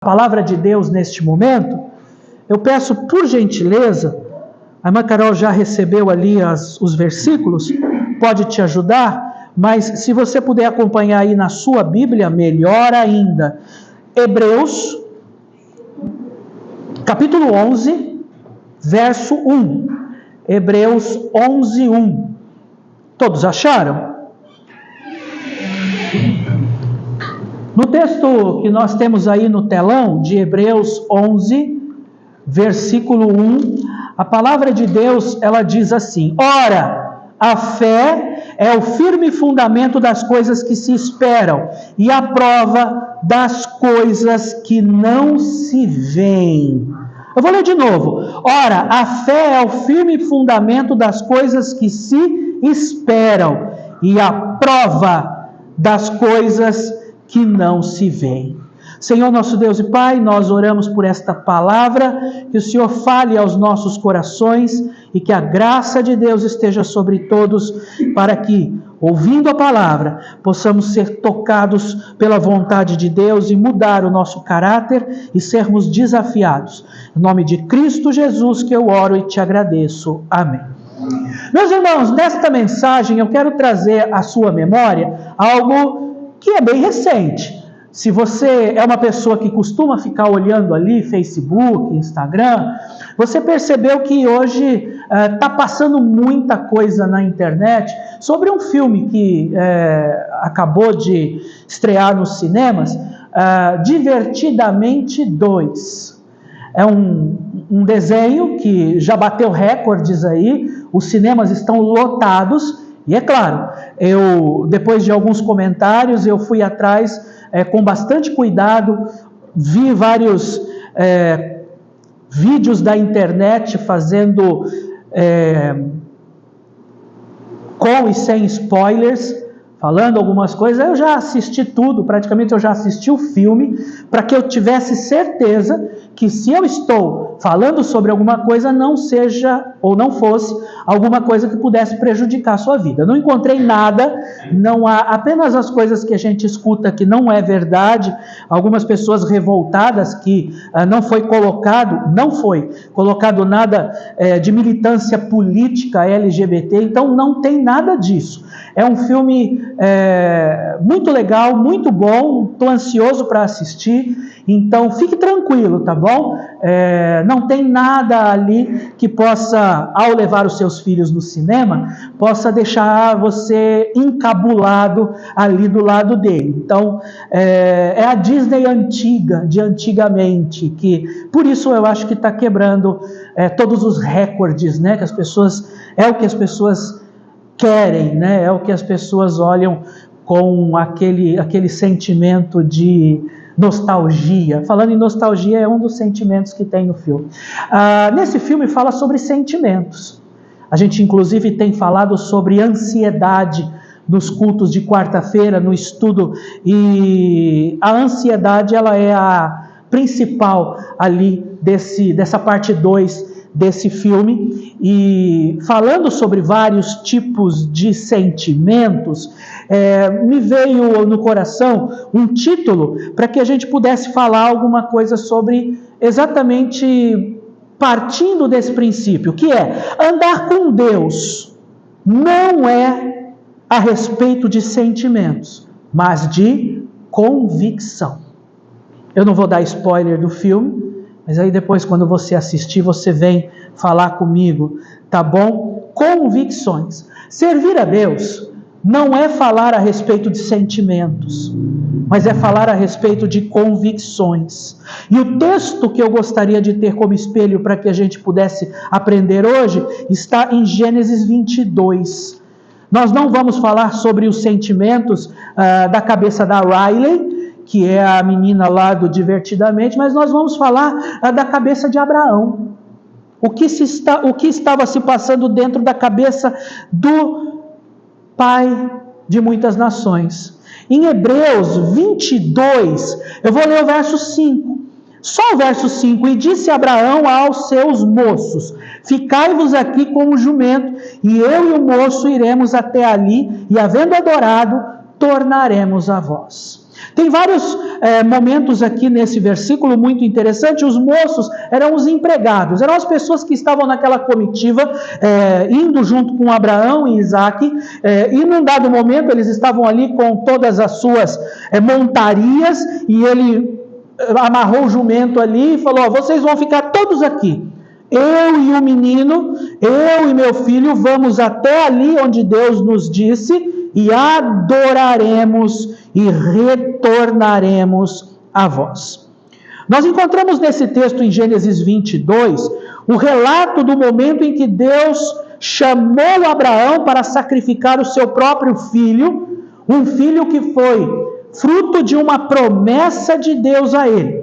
palavra de Deus neste momento, eu peço por gentileza, a irmã Carol já recebeu ali os versículos, pode te ajudar, mas se você puder acompanhar aí na sua Bíblia, melhor ainda. Hebreus, capítulo 11, verso 1. Hebreus 11, 1. Todos acharam? No texto que nós temos aí no telão, de Hebreus 11, versículo 1, a palavra de Deus, ela diz assim: Ora, a fé é o firme fundamento das coisas que se esperam e a prova das coisas que não se veem. Eu vou ler de novo. Ora, a fé é o firme fundamento das coisas que se esperam e a prova das coisas que não se veem. Senhor nosso Deus e Pai, nós oramos por esta palavra, que o Senhor fale aos nossos corações e que a graça de Deus esteja sobre todos, para que, ouvindo a palavra, possamos ser tocados pela vontade de Deus e mudar o nosso caráter e sermos desafiados. Em nome de Cristo Jesus que eu oro e te agradeço. Amém. Meus irmãos, nesta mensagem eu quero trazer à sua memória algo que é bem recente. Se você é uma pessoa que costuma ficar olhando ali Facebook, Instagram, você percebeu que hoje está passando muita coisa na internet sobre um filme que acabou de estrear nos cinemas, Divertidamente 2. É um desenho que já bateu recordes aí, os cinemas estão lotados. E é claro, depois de alguns comentários, eu fui atrás com bastante cuidado, vi vários vídeos da internet fazendo com e sem spoilers, falando algumas coisas. Eu já assisti tudo, praticamente eu já assisti o filme, para que eu tivesse certeza que se eu estou falando sobre alguma coisa, não seja ou não fosse alguma coisa que pudesse prejudicar a sua vida. Não encontrei nada, não há, apenas as coisas que a gente escuta que não é verdade, algumas pessoas revoltadas que não foi colocado nada de militância política LGBT, então não tem nada disso. É um filme muito legal, muito bom, estou ansioso para assistir, então fique tranquilo, tá bom? Não tem nada ali que possa, ao levar os seus filhos no cinema, possa deixar você encabulado ali do lado dele. Então, é a Disney antiga, de antigamente, que por isso eu acho que está quebrando todos os recordes, né? Que as pessoas, é o que as pessoas querem, né? É o que as pessoas olham com aquele sentimento de nostalgia. Falando em nostalgia, é um dos sentimentos que tem no filme. Nesse filme fala sobre sentimentos. A gente inclusive tem falado sobre ansiedade nos cultos de quarta-feira, no estudo, e a ansiedade ela é a principal ali dessa parte 2 desse filme, e falando sobre vários tipos de sentimentos, me veio no coração um título para que a gente pudesse falar alguma coisa sobre exatamente partindo desse princípio, que é andar com Deus não é a respeito de sentimentos, mas de convicção. Eu não vou dar spoiler do filme, mas aí depois, quando você assistir, você vem falar comigo, tá bom? Convicções. Servir a Deus não é falar a respeito de sentimentos, mas é falar a respeito de convicções. E o texto que eu gostaria de ter como espelho para que a gente pudesse aprender hoje está em Gênesis 22. Nós não vamos falar sobre os sentimentos da cabeça da Riley, que é a menina lá do Divertidamente, mas nós vamos falar da cabeça de Abraão. O que estava se passando dentro da cabeça do pai de muitas nações. Em Hebreus 22, eu vou ler o verso 5. Só o verso 5. E disse Abraão aos seus moços: ficai-vos aqui com o jumento, e eu e o moço iremos até ali, e havendo adorado, tornaremos a vós. Tem vários momentos aqui nesse versículo muito interessante. Os moços eram os empregados, eram as pessoas que estavam naquela comitiva, indo junto com Abraão e Isaque, e num dado momento eles estavam ali com todas as suas montarias, e ele amarrou o jumento ali e falou: vocês vão ficar todos aqui. Eu e o menino, eu e meu filho, vamos até ali onde Deus nos disse e adoraremos e retornaremos a vós. Nós encontramos nesse texto em Gênesis 22 o relato do momento em que Deus chamou Abraão para sacrificar o seu próprio filho, um filho que foi fruto de uma promessa de Deus a ele.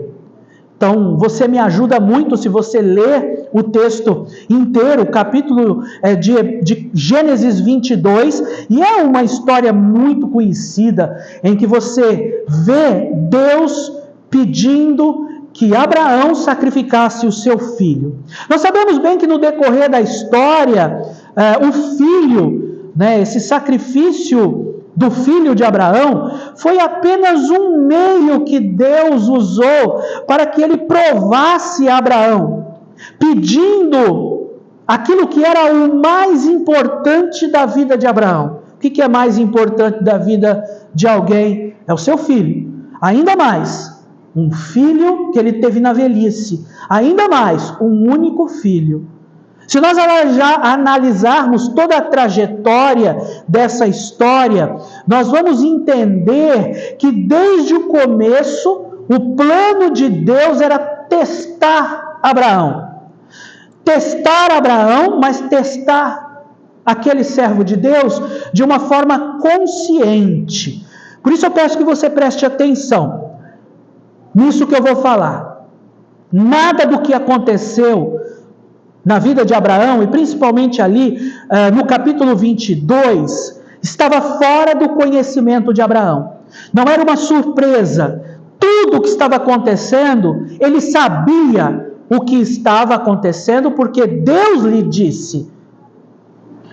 Então, você me ajuda muito se você ler o texto inteiro, o capítulo de Gênesis 22, e é uma história muito conhecida, em que você vê Deus pedindo que Abraão sacrificasse o seu filho. Nós sabemos bem que no decorrer da história, o filho, esse sacrifício do filho de Abraão, foi apenas um meio que Deus usou para que ele provasse a Abraão, pedindo aquilo que era o mais importante da vida de Abraão. O que é mais importante da vida de alguém? É o seu filho. Ainda mais, um filho que ele teve na velhice. Ainda mais, um único filho. Se nós analisarmos toda a trajetória dessa história, nós vamos entender que desde o começo, o plano de Deus era testar Abraão. Testar Abraão, mas testar aquele servo de Deus de uma forma consciente. Por isso eu peço que você preste atenção nisso que eu vou falar. Nada do que aconteceu na vida de Abraão, e principalmente ali no capítulo 22, estava fora do conhecimento de Abraão. Não era uma surpresa. Tudo o que estava acontecendo, ele sabia o que estava acontecendo, porque Deus lhe disse.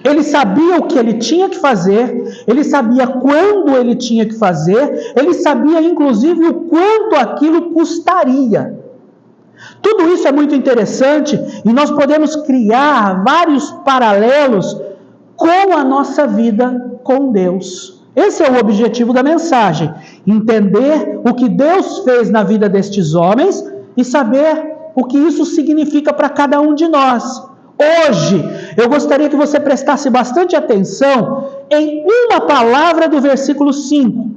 Ele sabia o que ele tinha que fazer, ele sabia quando ele tinha que fazer, ele sabia inclusive o quanto aquilo custaria. Tudo isso é muito interessante e nós podemos criar vários paralelos com a nossa vida com Deus. Esse é o objetivo da mensagem: entender o que Deus fez na vida destes homens e saber o que isso significa para cada um de nós. Hoje, eu gostaria que você prestasse bastante atenção em uma palavra do versículo 5.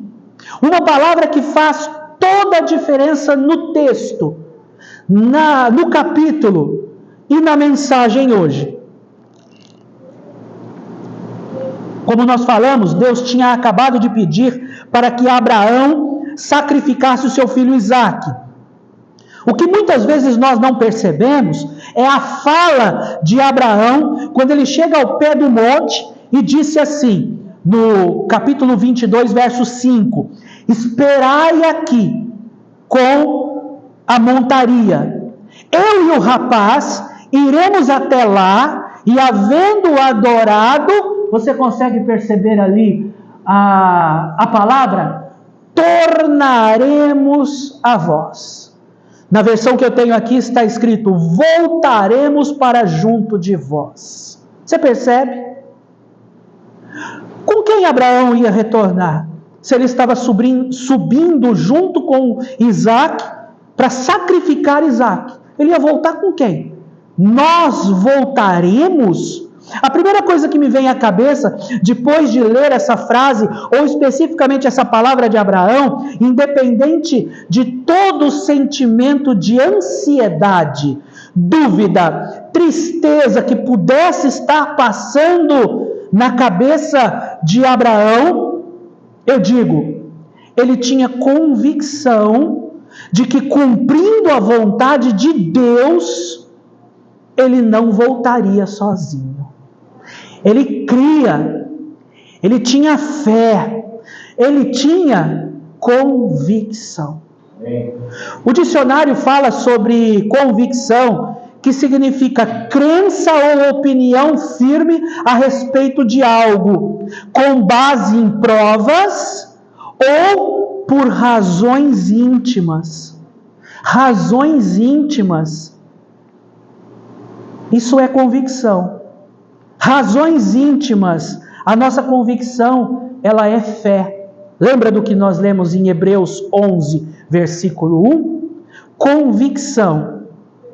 Uma palavra que faz toda a diferença no texto, no capítulo e na mensagem hoje. Como nós falamos, Deus tinha acabado de pedir para que Abraão sacrificasse o seu filho Isaque. O que muitas vezes nós não percebemos é a fala de Abraão quando ele chega ao pé do monte e disse assim, no capítulo 22, verso 5: esperai aqui com a montaria. Eu e o rapaz iremos até lá, e havendo adorado, você consegue perceber ali a palavra? Tornaremos a vós. Na versão que eu tenho aqui está escrito: voltaremos para junto de vós. Você percebe? Com quem Abraão ia retornar? Se ele estava subindo junto com Isaque para sacrificar Isaque, ele ia voltar com quem? Nós voltaremos? A primeira coisa que me vem à cabeça, depois de ler essa frase, ou especificamente essa palavra de Abraão, independente de todo o sentimento de ansiedade, dúvida, tristeza que pudesse estar passando na cabeça de Abraão, eu digo, ele tinha convicção de que, cumprindo a vontade de Deus, ele não voltaria sozinho. Ele cria, ele tinha fé, ele tinha convicção. O dicionário fala sobre convicção, que significa crença ou opinião firme a respeito de algo, com base em provas ou por razões íntimas. Razões íntimas. Isso é convicção. Razões íntimas. A nossa convicção, ela é fé. Lembra do que nós lemos em Hebreus 11, versículo 1? Convicção,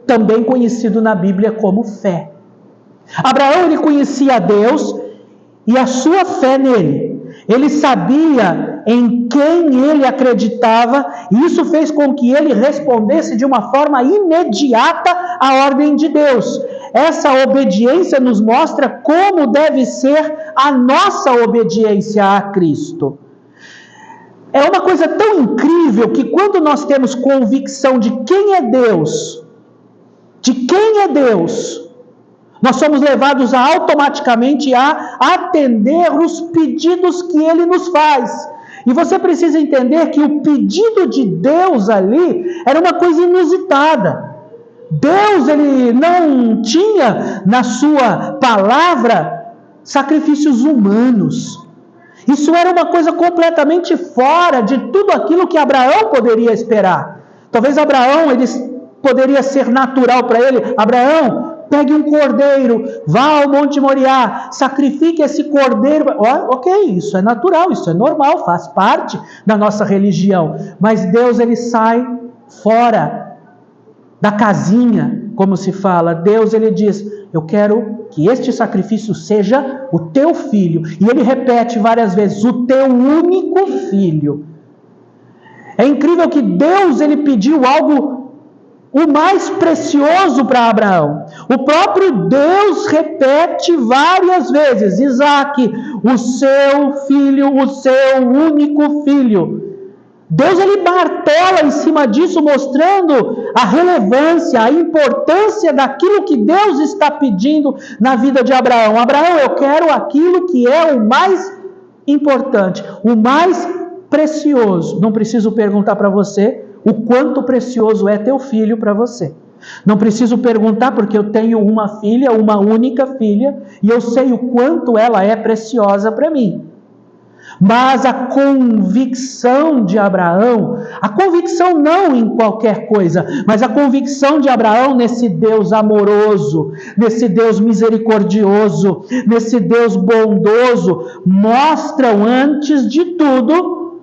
também conhecido na Bíblia como fé. Abraão, ele conhecia a Deus e a sua fé nele. Ele sabia em quem ele acreditava, e isso fez com que ele respondesse de uma forma imediata à ordem de Deus. Essa obediência nos mostra como deve ser a nossa obediência a Cristo. É uma coisa tão incrível que quando nós temos convicção de quem é Deus, nós somos levados automaticamente a atender os pedidos que Ele nos faz. E você precisa entender que o pedido de Deus ali era uma coisa inusitada. Deus, Ele não tinha na sua palavra sacrifícios humanos. Isso era uma coisa completamente fora de tudo aquilo que Abraão poderia esperar. Talvez Abraão, ele poderia ser natural para ele. Abraão, pegue um cordeiro, vá ao Monte Moriá, sacrifique esse cordeiro. Ok, isso é natural, isso é normal, faz parte da nossa religião. Mas Deus, ele sai fora da casinha, como se fala. Deus, ele diz: eu quero que este sacrifício seja o teu filho. E ele repete várias vezes: o teu único filho. É incrível que Deus, ele pediu algo o mais precioso para Abraão. O próprio Deus repete várias vezes: Isaque, o seu filho, o seu único filho. Deus, ele martela em cima disso, mostrando a relevância, a importância daquilo que Deus está pedindo na vida de Abraão. Abraão, eu quero aquilo que é o mais importante, o mais precioso. Não preciso perguntar para você o quanto precioso é teu filho para você. Não preciso perguntar, porque eu tenho uma filha, uma única filha, e eu sei o quanto ela é preciosa para mim. Mas a convicção de Abraão, a convicção não em qualquer coisa, mas a convicção de Abraão nesse Deus amoroso, nesse Deus misericordioso, nesse Deus bondoso, mostram antes de tudo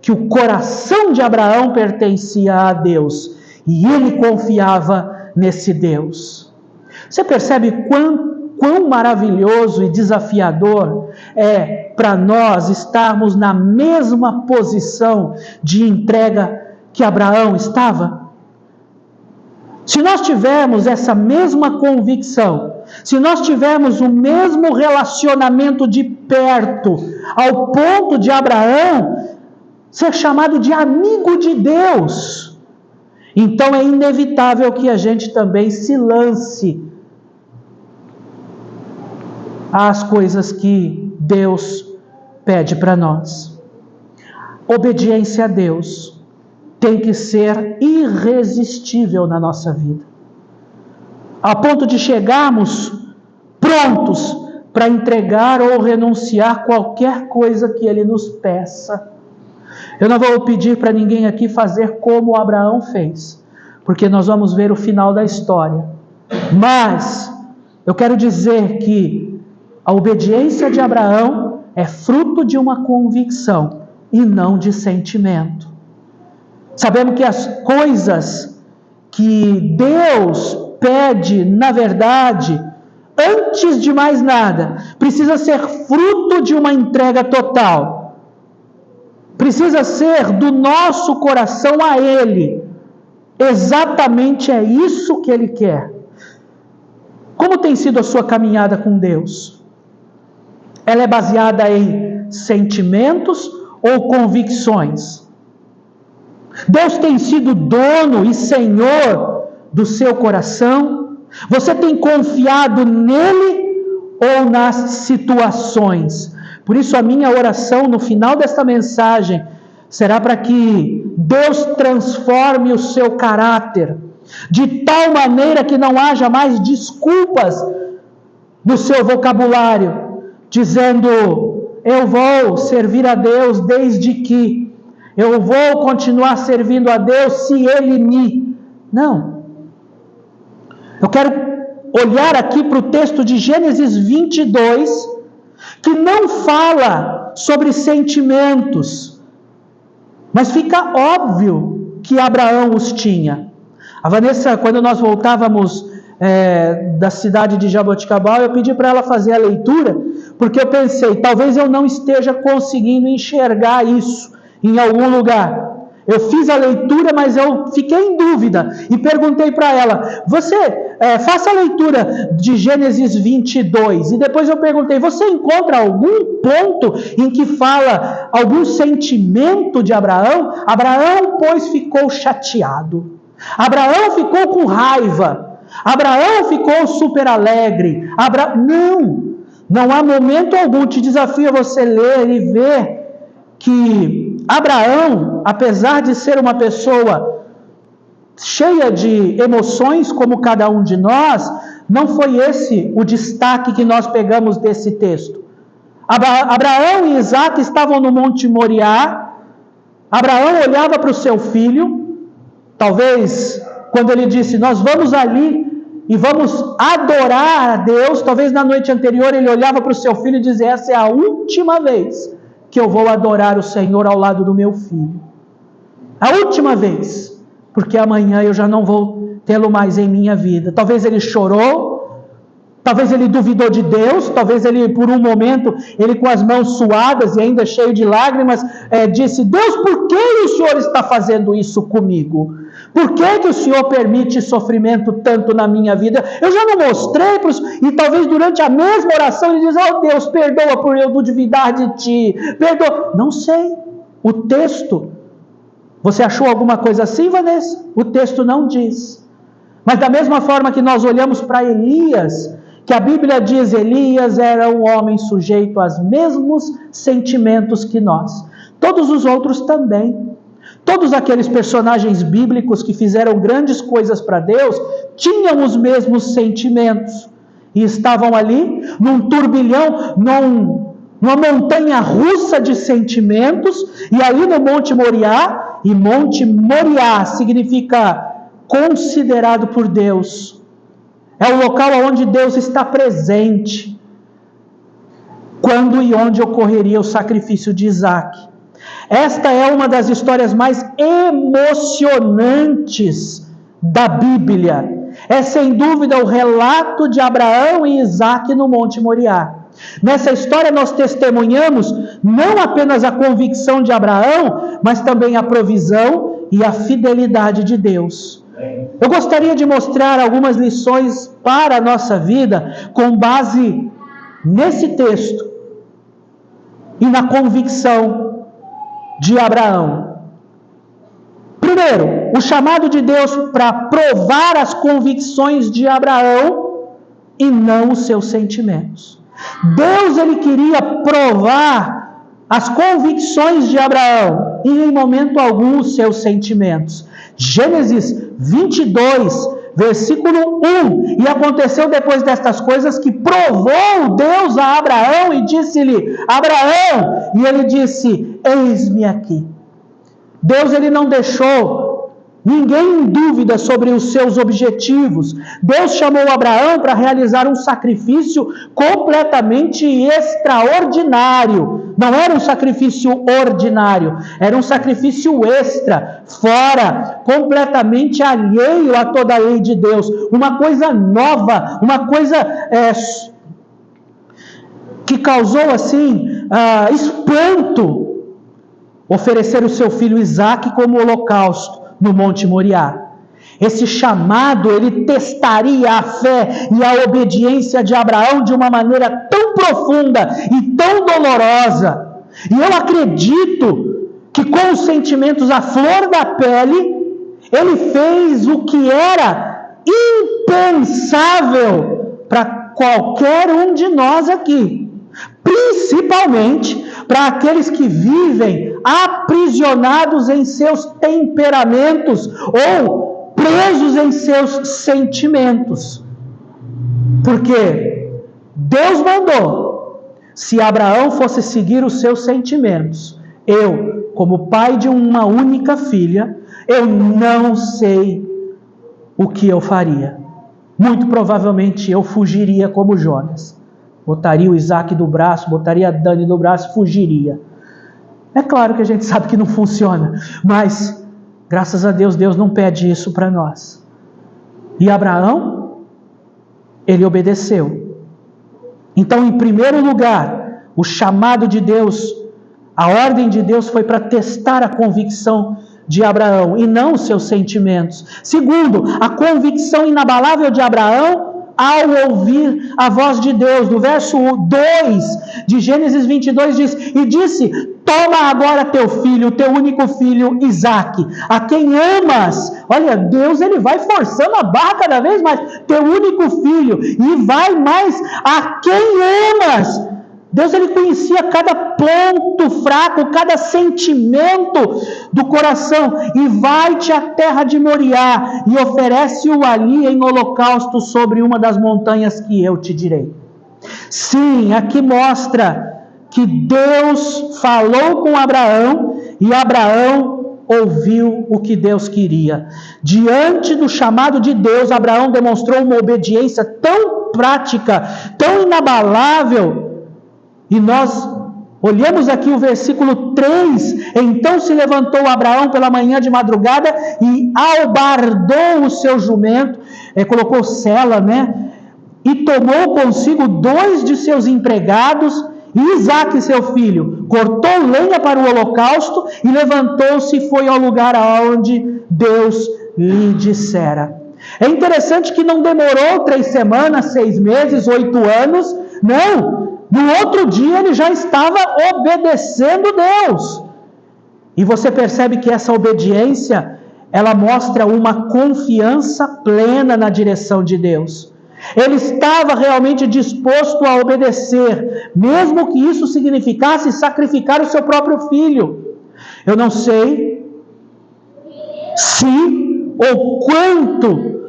que o coração de Abraão pertencia a Deus e ele confiava nesse Deus. Você percebe quão maravilhoso e desafiador é para nós estarmos na mesma posição de entrega que Abraão estava? Se nós tivermos essa mesma convicção, se nós tivermos o mesmo relacionamento de perto, ao ponto de Abraão ser chamado de amigo de Deus, então é inevitável que a gente também se lance às coisas que Deus pede para nós. Obediência a Deus tem que ser irresistível na nossa vida, a ponto de chegarmos prontos para entregar ou renunciar qualquer coisa que Ele nos peça. Eu não vou pedir para ninguém aqui fazer como Abraão fez, porque nós vamos ver o final da história. Mas eu quero dizer que a obediência de Abraão é fruto de uma convicção e não de sentimento. Sabemos que as coisas que Deus pede, na verdade, antes de mais nada, precisa ser fruto de uma entrega total. Precisa ser do nosso coração a Ele. Exatamente é isso que Ele quer. Como tem sido a sua caminhada com Deus? Ela é baseada em sentimentos ou convicções? Deus tem sido dono e senhor do seu coração? Você tem confiado nele ou nas situações? Por isso a minha oração no final desta mensagem será para que Deus transforme o seu caráter, de tal maneira que não haja mais desculpas no seu vocabulário, dizendo: eu vou servir a Deus desde que eu vou continuar servindo a Deus se Ele me... Não. Eu quero olhar aqui para o texto de Gênesis 22, que não fala sobre sentimentos, mas fica óbvio que Abraão os tinha. A Vanessa, quando nós voltávamos da cidade de Jaboticabal, eu pedi para ela fazer a leitura, porque eu pensei, talvez eu não esteja conseguindo enxergar isso em algum lugar. Eu fiz a leitura, mas eu fiquei em dúvida e perguntei para ela, faça a leitura de Gênesis 22, e depois eu perguntei, você encontra algum ponto em que fala algum sentimento de Abraão? Abraão, pois, ficou chateado, Abraão ficou com raiva, Abraão ficou super alegre, não há momento algum. Te desafio a você ler e ver que Abraão, apesar de ser uma pessoa cheia de emoções como cada um de nós, não foi esse o destaque que nós pegamos desse texto. Abraão e Isaac estavam no Monte Moriá. Abraão olhava para o seu filho, talvez quando ele disse, nós vamos ali e vamos adorar a Deus, talvez na noite anterior ele olhava para o seu filho e dizia, essa é a última vez que eu vou adorar o Senhor ao lado do meu filho. A última vez, porque amanhã eu já não vou tê-lo mais em minha vida. Talvez ele chorou, talvez ele duvidou de Deus, talvez ele, por um momento, ele com as mãos suadas e ainda cheio de lágrimas, disse, Deus, por que o Senhor está fazendo isso comigo? Por que o Senhor permite sofrimento tanto na minha vida? Eu já não mostrei para os... E talvez durante a mesma oração ele diz, oh Deus, perdoa por eu duvidar de Ti. Perdoa. Não sei. O texto... Você achou alguma coisa assim, Vanessa? O texto não diz. Mas da mesma forma que nós olhamos para Elias, que a Bíblia diz, Elias era um homem sujeito aos mesmos sentimentos que nós. Todos os outros também. Todos aqueles personagens bíblicos que fizeram grandes coisas para Deus, tinham os mesmos sentimentos. E estavam ali, num turbilhão, numa montanha russa de sentimentos, e ali no Monte Moriá, e Monte Moriá significa considerado por Deus. É o local onde Deus está presente. Quando e onde ocorreria o sacrifício de Isaac. Esta é uma das histórias mais emocionantes da Bíblia. É sem dúvida o relato de Abraão e Isaac no Monte Moriá. Nessa história nós testemunhamos não apenas a convicção de Abraão, mas também a provisão e a fidelidade de Deus. Eu gostaria de mostrar algumas lições para a nossa vida com base nesse texto e na convicção de Abraão. Primeiro, o chamado de Deus para provar as convicções de Abraão e não os seus sentimentos. Deus, ele queria provar as convicções de Abraão e em momento algum os seus sentimentos. Gênesis 22, versículo 1. E aconteceu depois destas coisas que provou Deus a Abraão e disse-lhe, Abraão, e ele disse, eis-me aqui. Deus, ele não deixou ninguém em dúvida sobre os seus objetivos. Deus chamou Abraão para realizar um sacrifício completamente extraordinário. Não era um sacrifício ordinário, era um sacrifício extra, fora, completamente alheio a toda a lei de Deus. Uma coisa nova, uma coisa que causou assim espanto. Oferecer o seu filho Isaque como holocausto no Monte Moriá. Esse chamado, ele testaria a fé e a obediência de Abraão de uma maneira tão profunda e tão dolorosa. E eu acredito que com os sentimentos à flor da pele, ele fez o que era impensável para qualquer um de nós aqui. Principalmente para aqueles que vivem aprisionados em seus temperamentos ou presos em seus sentimentos. Porque Deus mandou, se Abraão fosse seguir os seus sentimentos, eu como pai de uma única filha, eu não sei o que eu faria. Muito provavelmente eu fugiria como Jonas. Botaria o Isaac do braço, botaria a Dani do braço e fugiria. É claro que a gente sabe que não funciona, mas graças a Deus, Deus não pede isso para nós. E Abraão, ele obedeceu. Então, em primeiro lugar, o chamado de Deus, a ordem de Deus foi para testar a convicção de Abraão e não os seus sentimentos. Segundo, a convicção inabalável de Abraão ao ouvir a voz de Deus. No verso 2 de Gênesis 22 diz: e disse: toma agora teu filho, teu único filho Isaque, a quem amas. Olha, Deus, ele vai forçando a barra cada vez mais. Teu único filho, e vai mais, a quem amas. Deus, ele conhecia cada ponto fraco, cada sentimento do coração. E vai-te à terra de Moriá e oferece-o ali em holocausto sobre uma das montanhas que eu te direi. Sim, aqui mostra que Deus falou com Abraão e Abraão ouviu o que Deus queria. Diante do chamado de Deus, Abraão demonstrou uma obediência tão prática, tão inabalável. E nós olhamos aqui o versículo 3. Então se levantou Abraão pela manhã de madrugada e albardou o seu jumento, colocou sela, e tomou consigo 2 de seus empregados, e Isaque seu filho, cortou lenha para o holocausto e levantou-se e foi ao lugar aonde Deus lhe dissera. É interessante que não demorou 3 semanas, 6 meses, 8 anos, não. No outro dia ele já estava obedecendo Deus. E você percebe que essa obediência, ela mostra uma confiança plena na direção de Deus. Ele estava realmente disposto a obedecer, mesmo que isso significasse sacrificar o seu próprio filho. Eu não sei se ou quanto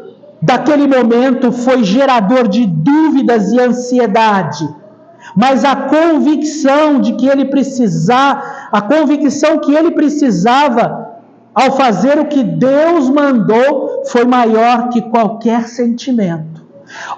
daquele momento foi gerador de dúvidas e ansiedade, mas a convicção que ele precisava ao fazer o que Deus mandou foi maior que qualquer sentimento.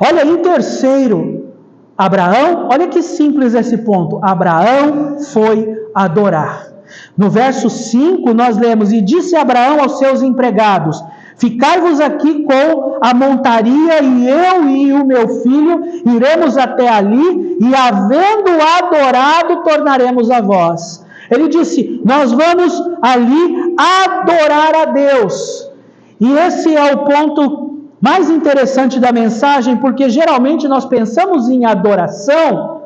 Olha, em terceiro, Abraão, olha que simples esse ponto, Abraão foi adorar. No verso 5 nós lemos: e disse Abraão aos seus empregados: ficai-vos aqui com a montaria, e eu e o meu filho iremos até ali, e havendo adorado, tornaremos a vós. Ele disse: nós vamos ali adorar a Deus. E esse é o ponto mais interessante da mensagem, porque geralmente nós pensamos em adoração,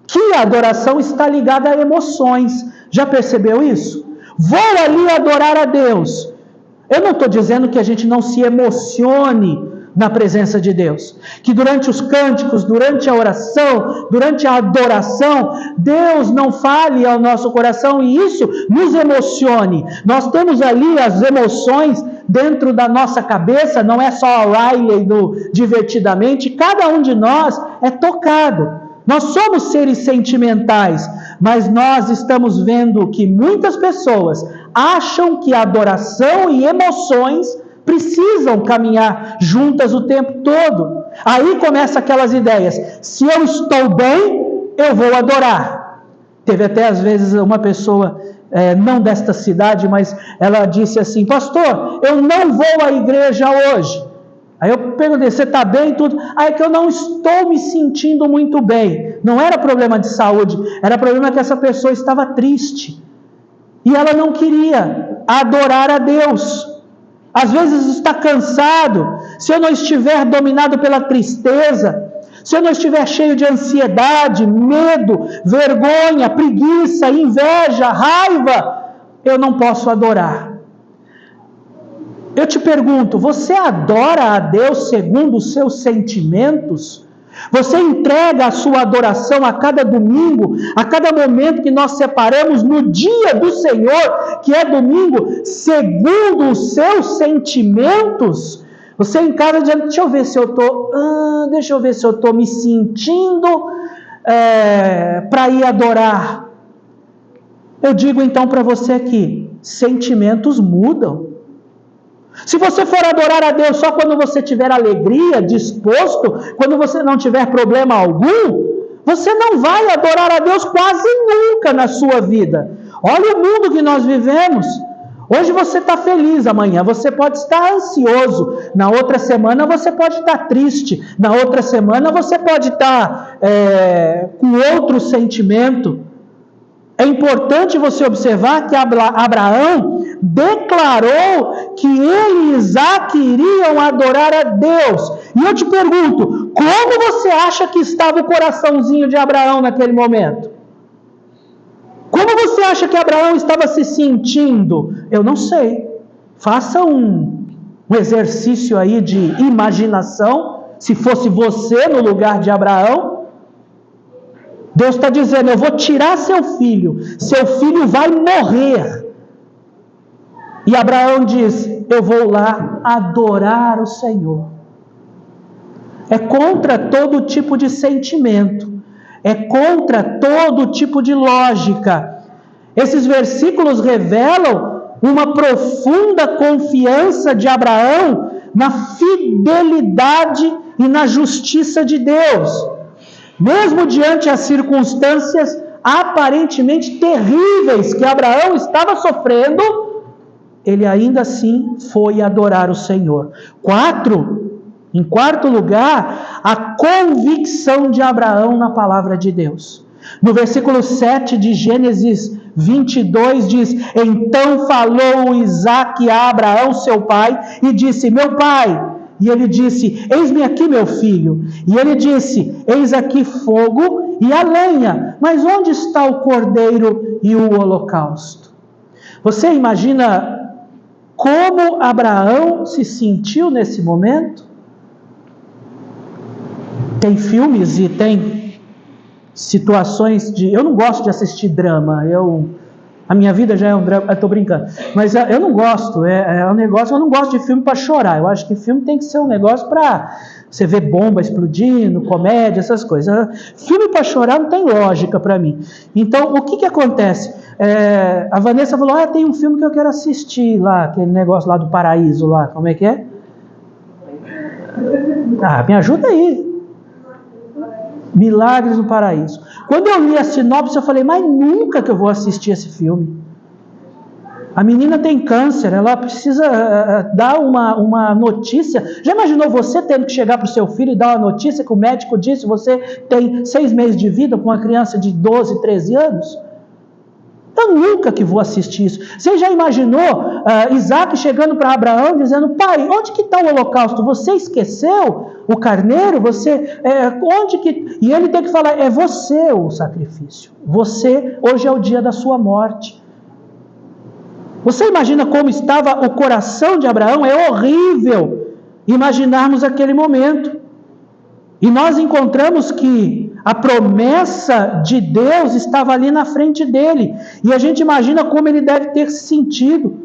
que a adoração está ligada a emoções. Já percebeu isso? Vou ali adorar a Deus. Eu não estou dizendo que a gente não se emocione na presença de Deus, que durante os cânticos, durante a oração, durante a adoração, Deus não fale ao nosso coração e isso nos emocione. Nós temos ali as emoções dentro da nossa cabeça, não é só a Riley do Divertidamente, cada um de nós é tocado. Nós somos seres sentimentais, mas nós estamos vendo que muitas pessoas acham que adoração e emoções precisam caminhar juntas o tempo todo. Aí começam aquelas ideias: se eu estou bem, eu vou adorar. Teve até às vezes uma pessoa, não desta cidade, mas ela disse assim: pastor, eu não vou à igreja hoje. Aí eu perguntei: você está bem e tudo? Aí é que eu não estou me sentindo muito bem. Não era problema de saúde, era problema que essa pessoa estava triste. E ela não queria adorar a Deus. Às vezes está cansado. Se eu não estiver dominado pela tristeza, se eu não estiver cheio de ansiedade, medo, vergonha, preguiça, inveja, raiva, eu não posso adorar. Eu te pergunto, você adora a Deus segundo os seus sentimentos? Você entrega a sua adoração a cada domingo, a cada momento que nós separamos no dia do Senhor, que é domingo, segundo os seus sentimentos? Você em casa dizendo: deixa eu ver se eu estou me sentindo para ir adorar. Eu digo então para você aqui, sentimentos mudam. Se você for adorar a Deus só quando você tiver alegria, disposto, quando você não tiver problema algum, você não vai adorar a Deus quase nunca na sua vida. Olha o mundo que nós vivemos. Hoje você está feliz, amanhã você pode estar ansioso, na outra semana você pode estar triste, na outra semana você pode estar com outro sentimento. É importante você observar que Abraão declarou que ele e Isaque iriam adorar a Deus. E eu te pergunto, como você acha que estava o coraçãozinho de Abraão naquele momento? Como você acha que Abraão estava se sentindo? Eu não sei. Faça um exercício aí de imaginação. Se fosse você no lugar de Abraão, Deus está dizendo, eu vou tirar seu filho vai morrer. E Abraão diz, eu vou lá adorar o Senhor. É contra todo tipo de sentimento, é contra todo tipo de lógica. Esses versículos revelam uma profunda confiança de Abraão na fidelidade e na justiça de Deus. Mesmo diante as circunstâncias aparentemente terríveis que Abraão estava sofrendo, ele ainda assim foi adorar o Senhor. Em quarto lugar, a convicção de Abraão na palavra de Deus. No versículo 7 de Gênesis 22 diz, então falou Isaque a Abraão seu pai e disse, meu pai. E ele disse, eis-me aqui meu filho. E ele disse, eis aqui fogo e a lenha, mas onde está o cordeiro e o holocausto? Você imagina como Abraão se sentiu nesse momento? Tem filmes e tem situações de... Eu não gosto de assistir drama, a minha vida já é um drama, eu estou brincando, mas eu não gosto, é um negócio, eu não gosto de filme para chorar, eu acho que filme tem que ser um negócio para você ver bomba explodindo, comédia, essas coisas. Filme para chorar não tem lógica para mim. Então, o que acontece? A Vanessa falou, tem um filme que eu quero assistir lá, aquele negócio lá do paraíso lá, como é que é? Me ajuda aí. Milagres no Paraíso. Quando eu li a sinopse, eu falei, mas nunca que eu vou assistir esse filme. A menina tem câncer, ela precisa dar uma notícia. Já imaginou você tendo que chegar para o seu filho e dar uma notícia que o médico disse, você tem 6 meses de vida com uma criança de 12, 13 anos? Então nunca que vou assistir isso. Você já imaginou Isaque chegando para Abraão dizendo, pai, onde que está o holocausto? Você esqueceu o carneiro? Onde que... E ele tem que falar, é você o sacrifício. Você, hoje é o dia da sua morte. Você imagina como estava o coração de Abraão? É horrível imaginarmos aquele momento. E nós encontramos que a promessa de Deus estava ali na frente dele. E a gente imagina como ele deve ter se sentido.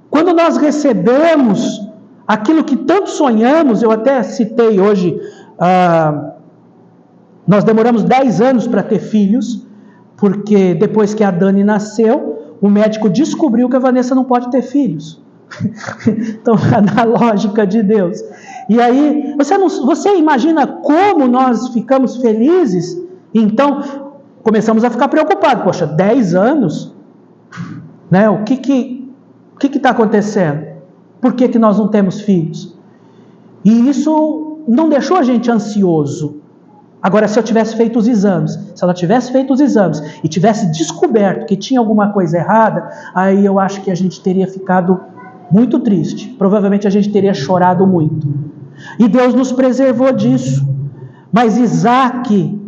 Quando nós recebemos aquilo que tanto sonhamos, eu até citei hoje, nós demoramos 10 anos para ter filhos, porque depois que a Dani nasceu, o médico descobriu que a Vanessa não pode ter filhos. Então, na lógica de Deus. E aí, você imagina como nós ficamos felizes? Então, começamos a ficar preocupados. Poxa, 10 anos? Né? O que está acontecendo? Por que nós não temos filhos? E isso não deixou a gente ansioso. Agora, se eu tivesse feito os exames, se ela tivesse feito os exames e tivesse descoberto que tinha alguma coisa errada, aí eu acho que a gente teria ficado muito triste. Provavelmente a gente teria chorado muito. E Deus nos preservou disso. Mas Isaque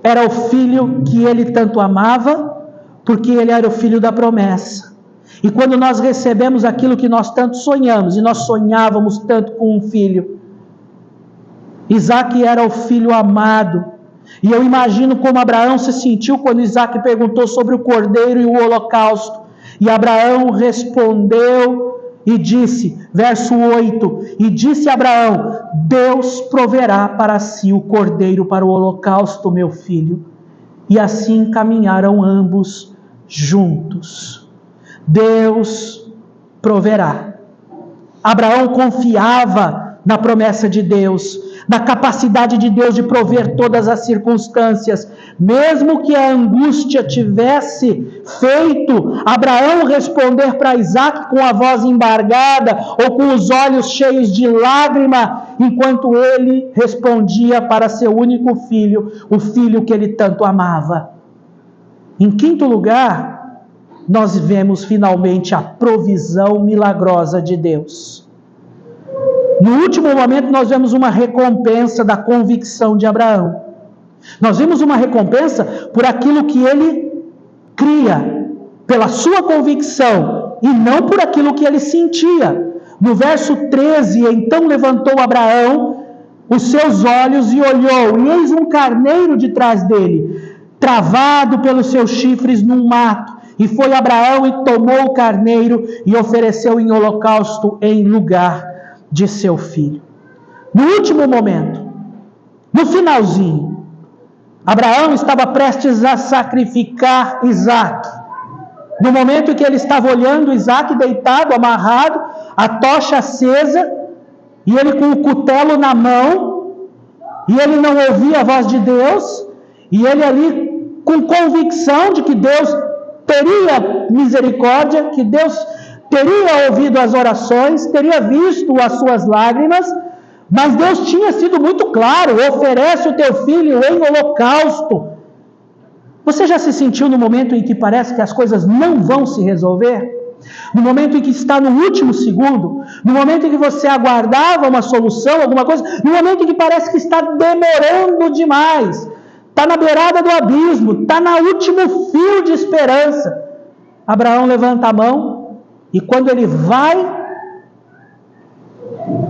era o filho que ele tanto amava, porque ele era o filho da promessa. E quando nós recebemos aquilo que nós tanto sonhamos, e nós sonhávamos tanto com um filho, Isaque era o filho amado. E eu imagino como Abraão se sentiu quando Isaque perguntou sobre o cordeiro e o holocausto. E Abraão respondeu e disse, verso 8, e disse Abraão, Deus proverá para si o cordeiro para o holocausto, meu filho. E assim caminharam ambos juntos. Deus proverá. Abraão confiava na promessa de Deus, na capacidade de Deus de prover todas as circunstâncias. Mesmo que a angústia tivesse feito Abraão responder para Isaac com a voz embargada ou com os olhos cheios de lágrima, enquanto ele respondia para seu único filho, o filho que ele tanto amava. Em quinto lugar, nós vemos finalmente a provisão milagrosa de Deus. No último momento, nós vemos uma recompensa da convicção de Abraão. Nós vimos uma recompensa por aquilo que ele cria, pela sua convicção, e não por aquilo que ele sentia. No verso 13, então levantou Abraão os seus olhos e olhou, e eis um carneiro de trás dele, travado pelos seus chifres num mato. E foi Abraão e tomou o carneiro e ofereceu em holocausto em lugar de seu filho. No último momento, no finalzinho, Abraão estava prestes a sacrificar Isaac. No momento em que ele estava olhando Isaac deitado, amarrado, a tocha acesa, e ele com o cutelo na mão, e ele não ouvia a voz de Deus, e ele ali com convicção de que Deus teria misericórdia, que Deus teria ouvido as orações, teria visto as suas lágrimas, mas Deus tinha sido muito claro: oferece o teu filho em holocausto. Você já se sentiu no momento em que parece que as coisas não vão se resolver? No momento em que está no último segundo? No momento em que você aguardava uma solução, alguma coisa? No momento em que parece que está demorando demais? Está na beirada do abismo, está no último fio de esperança. Abraão levanta a mão, e quando ele vai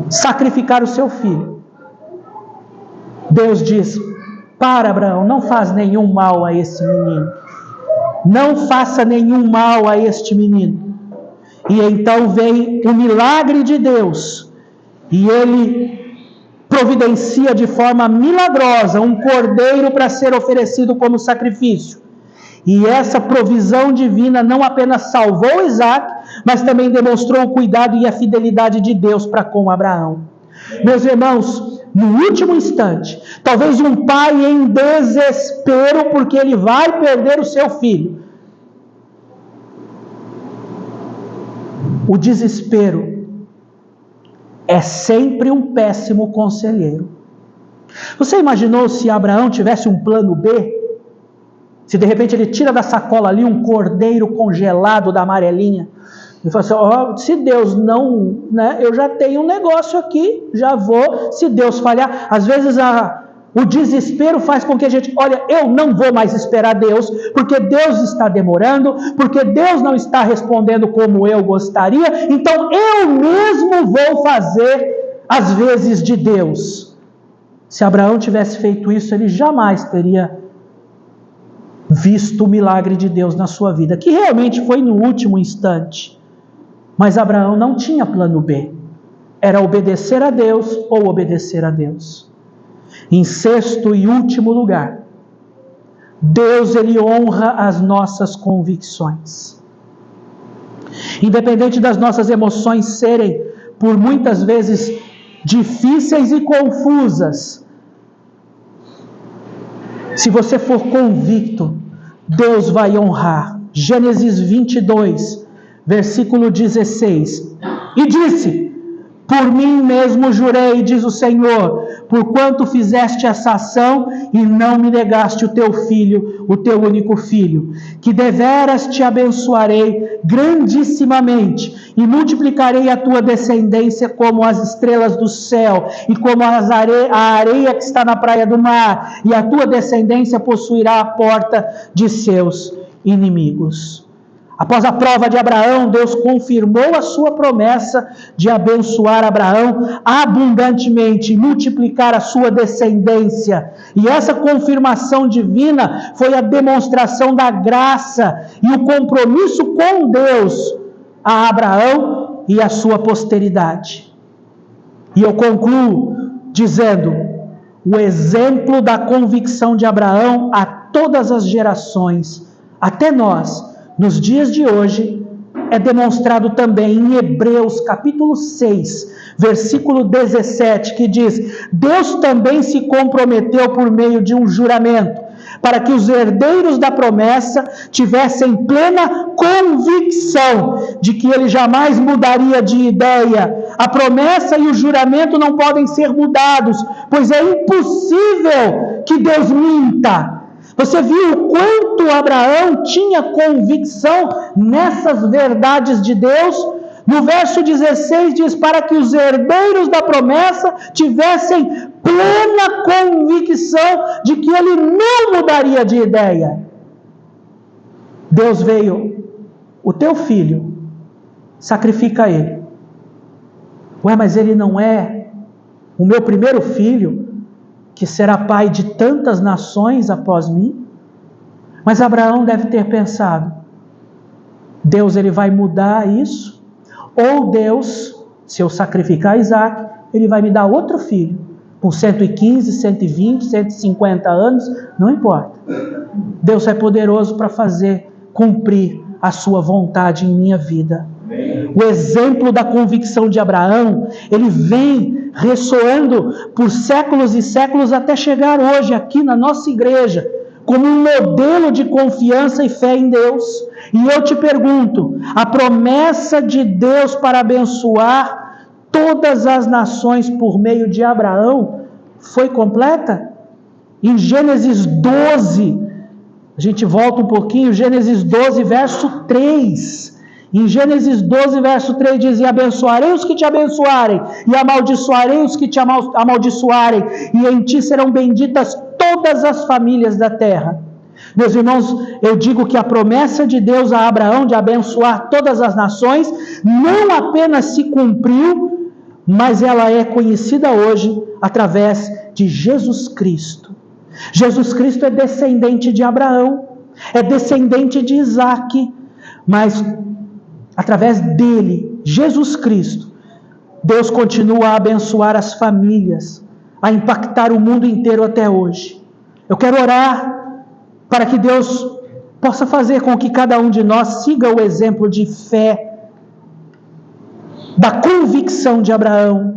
sacrificar o seu filho, Deus diz: para, Abraão, não faz nenhum mal a esse menino. Não faça nenhum mal a este menino. E então vem o milagre de Deus, e ele providencia de forma milagrosa um cordeiro para ser oferecido como sacrifício. E essa provisão divina não apenas salvou Isaac, mas também demonstrou o cuidado e a fidelidade de Deus para com Abraão. Meus irmãos, no último instante, talvez um pai em desespero porque ele vai perder o seu filho. O desespero é sempre um péssimo conselheiro. Você imaginou se Abraão tivesse um plano B? Se de repente ele tira da sacola ali um cordeiro congelado da amarelinha, e fala assim: se Deus não, eu já tenho um negócio aqui, já vou, se Deus falhar. Às vezes o desespero faz com que a gente, eu não vou mais esperar Deus, porque Deus está demorando, porque Deus não está respondendo como eu gostaria, então eu mesmo vou fazer as vezes de Deus. Se Abraão tivesse feito isso, ele jamais teria visto o milagre de Deus na sua vida, que realmente foi no último instante. Mas Abraão não tinha plano B. Era obedecer a Deus ou obedecer a Deus. Em sexto e último lugar, Deus, ele honra as nossas convicções. Independente das nossas emoções serem, por muitas vezes, difíceis e confusas, se você for convicto, Deus vai honrar. Gênesis 22, versículo 16. E disse: por mim mesmo jurei, diz o Senhor, porquanto fizeste essa ação e não me negaste o teu filho, o teu único filho, que deveras te abençoarei grandissimamente e multiplicarei a tua descendência como as estrelas do céu e como a areia que está na praia do mar, e a tua descendência possuirá a porta de seus inimigos. Após a prova de Abraão, Deus confirmou a sua promessa de abençoar Abraão abundantemente, multiplicar a sua descendência. E essa confirmação divina foi a demonstração da graça e o compromisso com Deus a Abraão e a sua posteridade. E eu concluo dizendo: o exemplo da convicção de Abraão a todas as gerações, até nós, nos dias de hoje é demonstrado também em Hebreus capítulo 6, versículo 17, que diz: Deus também se comprometeu por meio de um juramento, para que os herdeiros da promessa tivessem plena convicção de que ele jamais mudaria de ideia. A promessa e o juramento não podem ser mudados, pois é impossível que Deus minta. Você viu o quanto Abraão tinha convicção nessas verdades de Deus? No verso 16 diz: para que os herdeiros da promessa tivessem plena convicção de que ele não mudaria de ideia. Deus veio, o teu filho, sacrifica ele. Ué, mas ele não é o meu primeiro filho, que será pai de tantas nações após mim? Mas Abraão deve ter pensado: Deus, ele vai mudar isso? Ou Deus, se eu sacrificar Isaac, ele vai me dar outro filho, com 115, 120, 150 anos, não importa. Deus é poderoso para cumprir a sua vontade em minha vida. O exemplo da convicção de Abraão, ele vem ressoando por séculos e séculos até chegar hoje aqui na nossa igreja, como um modelo de confiança e fé em Deus. E eu te pergunto, a promessa de Deus para abençoar todas as nações por meio de Abraão foi completa? Em Gênesis 12, a gente volta um pouquinho, Gênesis 12, verso 3. Em Gênesis 12, verso 3 diz: e abençoarei os que te abençoarem, e amaldiçoarei os que te amaldiçoarem, e em ti serão benditas todas as famílias da terra. Meus irmãos, eu digo que a promessa de Deus a Abraão de abençoar todas as nações não apenas se cumpriu, mas ela é conhecida hoje através de Jesus Cristo. Jesus Cristo é descendente de Abraão, é descendente de Isaac, mas através dele, Jesus Cristo, Deus continua a abençoar as famílias, a impactar o mundo inteiro até hoje. Eu quero orar para que Deus possa fazer com que cada um de nós siga o exemplo de fé, da convicção de Abraão,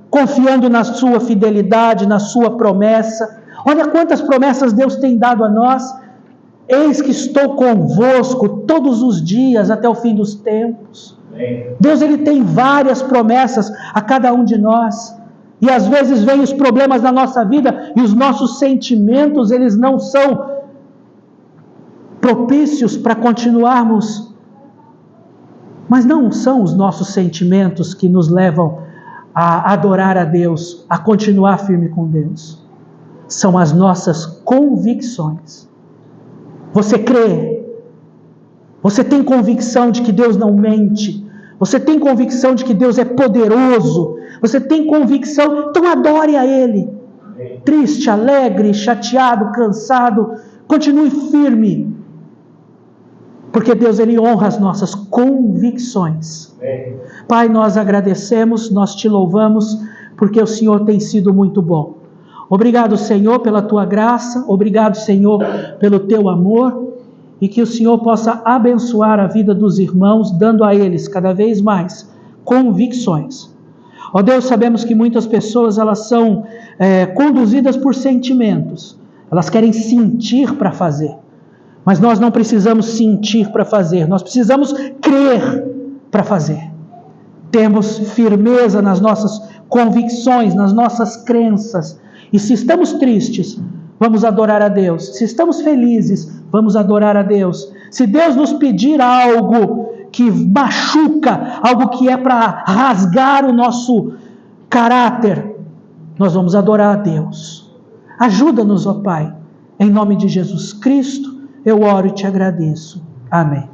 confiando na sua fidelidade, na sua promessa. Olha quantas promessas Deus tem dado a nós. Eis que estou convosco todos os dias até o fim dos tempos. Deus, ele tem várias promessas a cada um de nós. E às vezes vêm os problemas na nossa vida e os nossos sentimentos, eles não são propícios para continuarmos. Mas não são os nossos sentimentos que nos levam a adorar a Deus, a continuar firme com Deus. São as nossas convicções. Você crê? Você tem convicção de que Deus não mente? Você tem convicção de que Deus é poderoso? Você tem convicção? Então adore a Ele. Triste, alegre, chateado, cansado, continue firme. Porque Deus, ele honra as nossas convicções. Pai, nós agradecemos, nós te louvamos, porque o Senhor tem sido muito bom. Obrigado, Senhor, pela tua graça, obrigado, Senhor, pelo teu amor, e que o Senhor possa abençoar a vida dos irmãos, dando a eles cada vez mais convicções. Ó Deus, sabemos que muitas pessoas, elas são conduzidas por sentimentos, elas querem sentir para fazer, mas nós não precisamos sentir para fazer, nós precisamos crer para fazer. Temos firmeza nas nossas convicções, nas nossas crenças. E se estamos tristes, vamos adorar a Deus. Se estamos felizes, vamos adorar a Deus. Se Deus nos pedir algo que machuca, algo que é para rasgar o nosso caráter, nós vamos adorar a Deus. Ajuda-nos, ó Pai. Em nome de Jesus Cristo, eu oro e te agradeço. Amém.